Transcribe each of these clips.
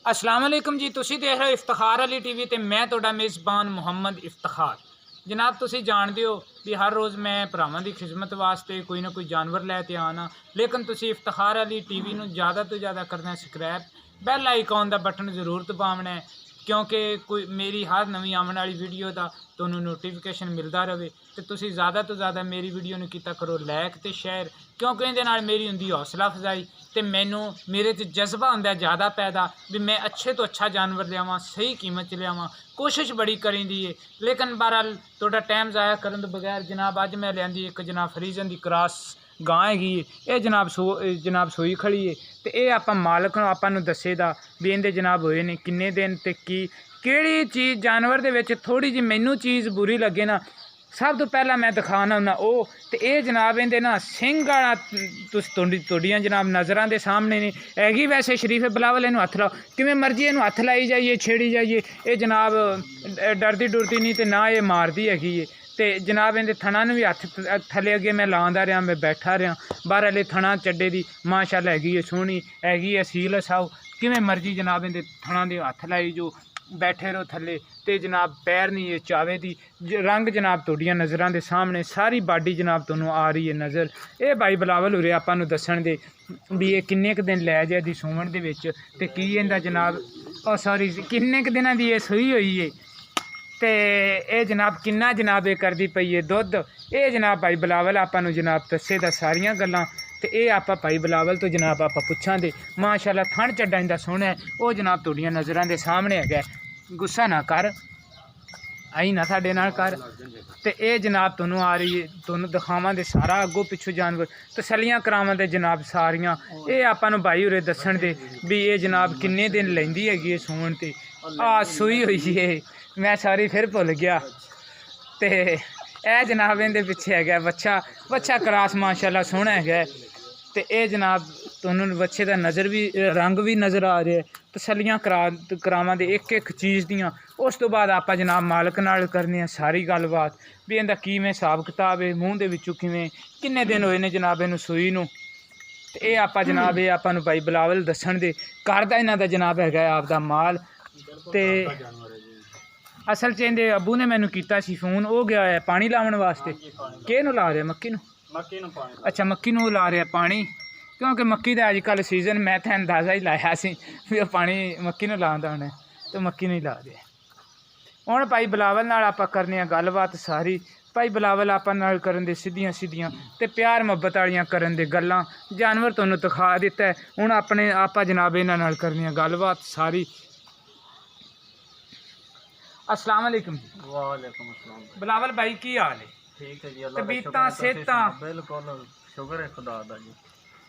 अस्सलाम वालेकुम जी। तुसी देख रहे हो इफ्तिखार अली टीवी ते मैं तुहाडा मेज़बान मुहम्मद इफ्तिखार। जनाब तुसी जानदे हो भी हर रोज़ मैं भरावां दी खिदमत वास्ते कोई ना कोई जानवर लैके आना, लेकिन तुसी इफ्तिखार अली टीवी नूं ज़्यादा तो ज़्यादा करना सबसक्राइब, बैल आइकॉन दा बटन जरूर दबावना है क्योंकि कोई मेरी हर नवीं आने वाली वीडियो का तुहानूं नोटिफिकेशन मिलता रहे। तो तुसी ज़्यादा तो ज़्यादा मेरी वीडियो नूं कीता करो लाइक ते शेयर, क्योंकि इहदे नाल मेरी हुंदी हौसला अफजाई तो मैनू मेरे च जज्बा हुंदा ज़्यादा पैदा भी मैं अच्छे तो अच्छा जानवर लियावां, सही कीमत च लियावां। कोशिश बड़ी करी दी है, लेकिन बहरहाल थोड़ा टाइम ज़ाया करन तो बगैर जनाब अज मैं लियांदी एक जनाब फ्रीजन की क्रॉस गां हैगी। ये जनाब सूई खड़ी है तो ये आप मालक आपां दसे दा भी इहदे जनाब होए ने किन्ने दिन ते किहड़ी चीज़ जानवर दे विच थोड़ी जी मैनू चीज़ बुरी लगे ना, सब तो पहला मैं दिखाना हुंदा वो तो ये जनाब इहदे ना सिंह वाला तुहाडियां जनाब नज़रां दे सामने ने हैगी। वैसे शरीफ बिलावल इहनूं हत्थ लाओ, किवें मर्जी इहनूं हत्थ लाई जाइए छेड़ी जाइए, ये जनाब डरदी डुरदी नहीं तो ना ये मारदी हैगी है। तो जनाब इहदे थणा नूं भी हत्थ थले अगे मैं लांदा रहा, मैं बैठा रहा। बहरहाल थणा चड्डे दी माशाअल्लाह हैगी है, सोहनी हैगी है, सील साओ, किवें मर्जी जनाब इहदे थणा दे हत्थ लाई जो बैठे रहो थले। तो जनाब पैर नहीं है चावे दी रंग जनाब तुहाडियां नज़रां दे सामने सारी बाडी जनाब तुहानूं आ रही है नज़र। ये भाई बिलावल होरे आपां नूं दस्सण दे भी ये किन्ने क दिन लै जाए दी सूवण दे विच ते की इहदा जनाब सॉरी किन्ने क दिनां दी ये सूई होई है ते ये जनाब किन्ना जनाब ये करदी पई है दुध। ये जनाब भाई बिलावल आपां नूं जनाब दस्से दा सारियां गल्लां तो ये आप भाई बिलावल तो जनाब आप पुछां दे। माशाअल्लाह थण चड्डा इंदा सोहना है, वो जनाब तुहाडियां नज़रां दे सामने है। गुस्सा ना कर, आई ना साडे नाल कर। तो ये जनाब तुहानूं आ रही है, तुहानूं दिखावां दे सारा अगों पिछों जानवर तसलियां करावां दे जनाब सारियां। ये आपां नूं भाई होरे दस्सण दे भी ये जनाब किन्ने दिन लैंदी हैगी है सूवण ते। सूई होई है, मैं सारी फिर भुल गया। तो यह जनाब इहदे पिछे है बच्चा क्रॉस माशाअल्लाह सोहना है। तो ये जनाब तुहानूं बच्चे का नज़र भी रंग भी नज़र आ रहा है, तसलियां करावां दे एक एक चीज़ दियां। उस तो बाद आप जनाब मालक नाल करने सारी गलबात भी इहदा किवें हिसाब किताब है, मूँह दे विचों किवें किन्ने दिन होए ने जनाब इहनूं सूई नूं। तो ये आप जनाब ये आपां नूं भाई बिलावल दस्सण दे घर दा इन्हां दा जनाब है आपदा माल। तो असल च इहदे अबू ने मैनू कीता सी फोन, वो गया है पानी लाउण वास्ते। किह नूं ला रहे मक्की नूं? अच्छा मक्की नूं ला रहा पानी, क्योंकि मक्की का अजकल सीजन मैं तो अंदाज़ा ही लाया सी भी पानी मक्की नूं लांदा होना, तो मक्की नूं ही ला रहे। हुण भाई बिलावल नाल आपां करने गलबात सारी। भाई बिलावल आपां नाल करन दे सीधियां सीधियां ते प्यार मुहब्बत वालियां करन दे गल्लां। जानवर तुहानूं दिखा दिता है, हुण अपने आपां जनाब इन्हां नाल करने गलबात सारी। अस्सलाम वालेकुम जी। वालेकुम अस्सलाम। बिलावल भाई की हाल है? ठीक है जी, अल्लाह का तबीयतां सेहतां बिल्कुल शुक्र है खुदा दा जी।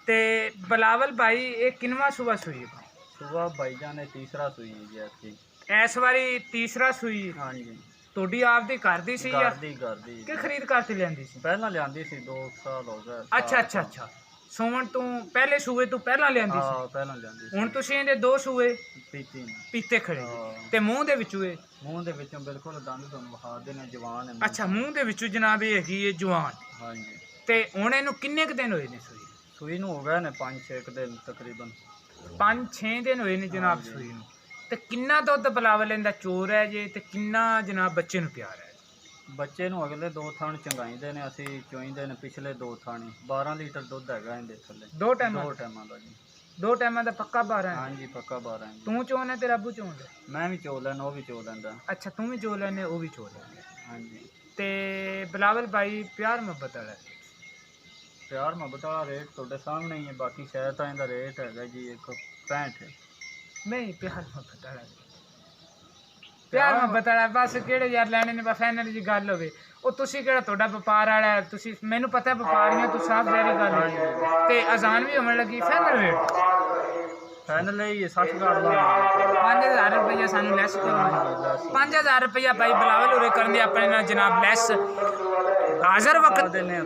ते बिलावल भाई ये किनवा सुबह सूई है? सुबह भाईजान ने तीसरा सुई है जी आपकी। इस बारी तीसरा सूई? हाँ जी। ਤੁਹਾਡੀ ਆਪ ਦੀ ਘਰ ਦੀ ਸੀ ਜਾਂ करदी ਕਿ ਖਰੀਦ ਕਰਕੇ ਲਿਆਂਦੀ ਸੀ? पहला लियांदी सी 2 साल हो गए। ਅੱਛਾ ਸੂਵਣ ਤੋਂ ਪਹਿਲੇ ਸੂਏ ਤੋਂ ਪਹਿਲਾਂ ਲਿਆਂਦੀ ਸੀ? हाँ पहला लियांदी सी। ਹੁਣ ਤੁਸੀਂ ਇਹਦੇ ਦੋ ਸੂਏ पीती ने ਪੀਤੇ ਖੜੇ हाँ। ਤੇ ਮੂੰਹ ਦੇ ਵਿੱਚੋਂ ਇਹ मुंह दे विचों बिल्कुल दंद तुहानूं विखा देने जवान है। ਅੱਛਾ ਮੂੰਹ ਦੇ ਵਿੱਚੋਂ ਜਨਾਬ ਇਹ ਹੈਗੀ ਹੈ ਜਵਾਨ। हाँ जी। ਤੇ ਹੁਣ ਇਹਨੂੰ ਕਿੰਨੇ ਕੁ ਦਿਨ ਹੋਏ ਨੇ ਸੂਈ? सुई नूं हो गए ने 5-6 दिन तकरीबन। 5-6 ਦਿਨ ਹੋਏ ਨੇ ਜਨਾਬ ਸੂਈ ਨੂੰ। ਤੇ ਕਿੰਨਾ ਦੁੱਧ ਬਿਲਾਵਲ ਇਹਦਾ ਚੋਰ ਹੈ ਜੇ ਤੇ ਕਿੰਨਾ ਜਨਾਬ ਬੱਚੇ ਨੂੰ ਪਿਆਰ ਹੈ? ਬੱਚੇ ਨੂੰ ਅਗਲੇ 2 ਥਣ ਚੰਗਾਈਦੇ ਨੇ, ਅਸੀਂ ਚੋਈਂਦੇ ਨੇ ਪਿਛਲੇ 2 ਥਾਣੀ। 12 ਲੀਟਰ ਦੁੱਧ ਹੈਗਾ ਇਹਦੇ ਥੱਲੇ। ਦੋ ਟਾਈਮਾਂ ਦਾ ਜੀ। ਦੋ ਟਾਈਮਾਂ ਦਾ ਪੱਕਾ 12 ਹੈ? ਹਾਂਜੀ ਪੱਕਾ 12 ਹੈ। ਤੂੰ ਚੋਣ ਹੈ ਤੇਰਾ ਅੱਬੂ ਚੋਣ ਹੈ? ਮੈਂ ਵੀ ਚੋ ਲੈਣਾ, ਉਹ ਵੀ ਚੋ ਲੈਂਦਾ। ਅੱਛਾ ਤੂੰ ਵੀ ਚੋ ਲੈਨੇ ਉਹ ਵੀ ਚੋ ਲੈਂਦੇ। ਹਾਂਜੀ। ਤੇ ਬਿਲਾਵਲ ਭਾਈ ਪਿਆਰ ਮੁਹੱਬਤ ਵਾਲਾ ਪਿਆਰ ਮੁਹੱਬਤ ਵਾਲਾ ਰੇਟ ਤੁਹਾਡੇ ਸਾਹਮਣੇ ਹੀ ਹੈ। ਬਾਕੀ ਸ਼ਾਇਦ ਤਾਂ ਇਹਦਾ ਰੇਟ ਹੈਗਾ ਜੀ 165 ਨਹੀਂ ਪਿਆਰ ਮੁਹੱਬਤ ਵਾਲਾ ਪਿਆਰ ਮੁਹੱਬਤ ਵਾਲਾ ਬਸ ਕਿਹੜੇ ਯਾਰ ਲੈਣੇ ਨੇ ਬਸ ਫਾਈਨਲ ਜੀ ਗੱਲ ਹੋਵੇ। ਉਹ ਤੁਸੀਂ ਕਿਹੜਾ ਤੁਹਾਡਾ ਵਪਾਰ ਵਾਲਾ ਹੈ, ਤੁਸੀਂ ਮੈਨੂੰ ਪਤਾ ਵਪਾਰੀਆਂ ਤੋਂ ਸਾਫ ਜ਼ਾਰੀ ਗੱਲ ਹੈ ਤੇ ਅਜ਼ਾਨ ਵੀ ਹੋਣ ਲੱਗੀ। ਫਾਈਨਲ ਰੇਟ ਫਾਈਨਲ ਹੀ 60,000 ਦਾ 5000 रुपया सानू लैस करो। 5000 रुपया भाई बिलावल उरे कर दे अपने ना जनाब लैस हाज़र वक्त देने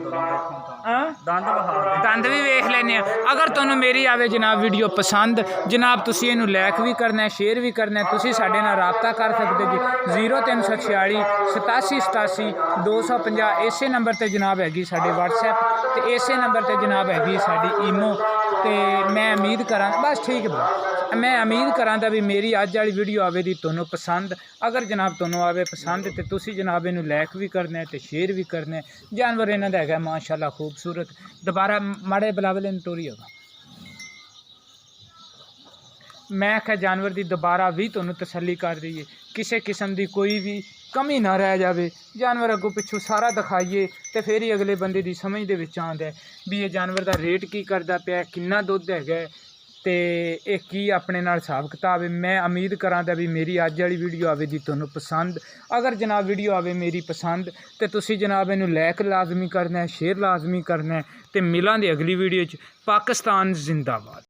हाँ दंद भी वेख लेने। अगर तुहानू मेरी आवे जनाब वीडियो पसंद जनाब तुसी इहनू लाइक भी करना है, शेयर भी करना है। तुसी साडे नाल राबता कर सकते जी 0346 87 87 250 इसे नंबर ते जनाब हैगी साडे WhatsApp ते इसे नंबर ते जनाब हैगी साडी ईमो। तो मैं उम्मीद करा बस ठीक है। मैं उम्मीद करांदा भी मेरी अज वाली वीडियो आवे दी तुहानू पसंद। अगर जनाब तुहानू आवे पसंद तो तुसी जनाब इनू लाइक भी करना है तो शेयर भी करना है। जानवर इन्हां दा हैगा माशाअल्लाह खूबसूरत। दोबारा माड़े बिलावल इन टोरी होगा। मैं आख्या जानवर की दोबारा भी तुहानू तसल्ली कर दईए, किसी किस्म की कोई भी कमी ना रह जाए। जानवर अगों पिछों सारा दिखाइए तो फिर ही अगले बंदे की समझ दे विच आउंदा है भी ये जानवर का रेट की करता पिया, किन्ना दुध है तो ये की अपने नाल हिसाब किताब है। मैं उम्मीद करांदा भी मेरी अज वाली वीडियो आवे दी तुहानू पसंद। अगर जनाब वीडियो आवे मेरी पसंद तो तुसी जनाब इनू लाइक लाजमी करना है, शेयर लाजमी करना है। तो मिलांगे अगली वीडियो च। पाकिस्तान जिंदाबाद।